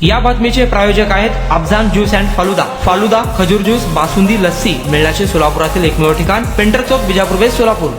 या बातमीचे प्रायोजक आहेत अफजान ज्यूस अँड फालुदा. फालुदा, खजूर ज्यूस, बासुंदी, लस्सी मिळण्याचे सोलापुरातील एकमेव ठिकाण पेंटर चौक, बिजापूर वेस्ट, सोलापूर.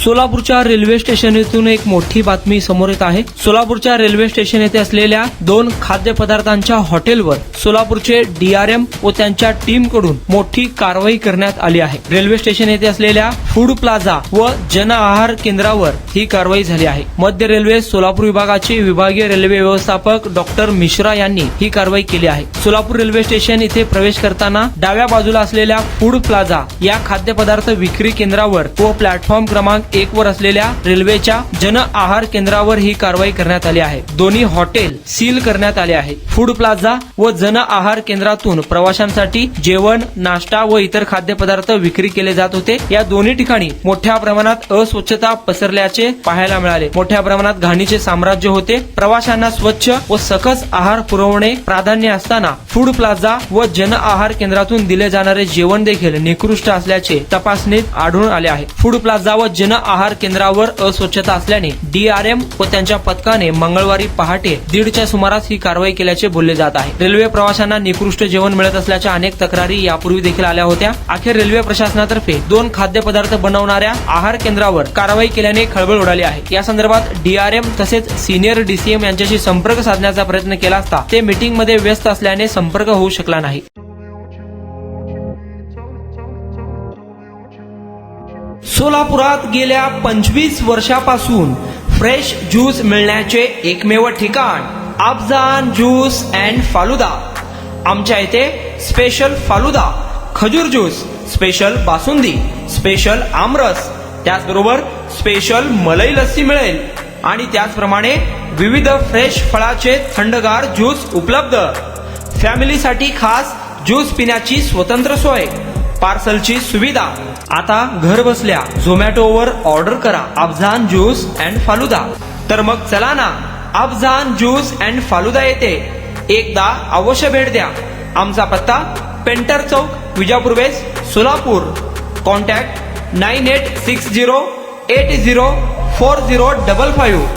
सोलापूरच्या रेल्वे स्टेशन येथून एक मोठी बातमी समोर येत आहे. सोलापूरच्या रेल्वे स्टेशन येथे असलेल्या 2 खाद्यपदार्थांच्या हॉटेलवर सोलापूरचे डीआरएम व त्यांच्या टीमकडून मोठी कारवाई करण्यात आली आहे. रेल्वे स्टेशन येथे असलेल्या फूड प्लाझा व जन आहार केंद्रावर ही कारवाई झाली आहे. मध्य रेल्वे सोलापूर विभागाचे विभागीय रेल्वे व्यवस्थापक डॉक्टर मिश्रा यांनी ही कारवाई केली आहे. सोलापूर रेल्वे स्टेशन इथे प्रवेश करताना डाव्या बाजूला असलेल्या फूड प्लाझा या खाद्यपदार्थ विक्री केंद्रावर व प्लॅटफॉर्म क्रमांक 1 वर असलेल्या रेल्वेच्या जन आहार केंद्रावर ही कारवाई करण्यात आली आहे. दोन्ही हॉटेल सील करण्यात आले आहे. फूड प्लाझा व जन आहार केंद्रातून प्रवाशांसाठी जेवण, नाश्ता व इतर खाद्यपदार्थ विक्री केले जात होते. या दोन्ही ठिकाणी मोठ्या प्रमाणात अस्वच्छता पसरल्याचे पाहायला मिळाले. मोठ्या प्रमाणात घाणीचे साम्राज्य होते. प्रवाशांना स्वच्छ व सकस आहार पुरवणे प्राधान्य असताना फूड प्लाझा व जन आहार केंद्रातून दिले जाणारे जेवण देखील निकृष्ट असल्याचे तपासणीत आढळून आले आहे. फूड प्लाझा व जन आहार केंद्रावर अस्वच्छता असल्याने डीआरएम व त्यांच्या पथकाने मंगळवारी पहाटे 1:30च्या सुमारास ही कारवाई केल्याचे बोलले जात आहे. रेल्वे प्रवाशांना निकृष्ट जेवण मिळत असल्याच्या अनेक तक्रारी यापूर्वी देखील आल्या होत्या. अखेर रेल्वे प्रशासनातर्फे 2 खाद्यपदार्थ बनवणाऱ्या आहार केंद्रावर कारवाई केल्याने खळबळ उडाली आहे. या संदर्भात डीआरएम तसेच सिनियर डीसीएम यांच्याशी संपर्क साधण्याचा प्रयत्न केला असता ते मीटिंग मध्ये व्यस्त असल्याने संपर्क होऊ शकला नाही. सोलापुरात गेल्या 25 वर्षापासून फ्रेश ज्यूस मिळण्याचे एकमेव ठिकाण अफजान ज्यूस अँड फालुदा. आमच्या इथे स्पेशल फालुदा, खजूर ज्यूस, स्पेशल बासुंदी, स्पेशल आमरस, त्याचबरोबर स्पेशल मलाई लस्सी मिळेल आणि त्याचप्रमाणे विविध फ्रेश फळाचे थंडगार ज्यूस उपलब्ध. फॅमिलीसाठी खास ज्यूस पिण्याची स्वतंत्र सोय, पार्सलची सुविधा. आता घर बसल्या झोमॅटोवर ऑर्डर करा अफजान ज्यूस अँड फालुदा. तर मग चला ना अफजान ज्यूस अँड फालुदा येथे एकदा अवश्य भेट द्या. आमचा पत्ता पेंटर चौक, बिजापूर वेस्ट, सोलापूर. कॉन्टॅक्ट 9860804055.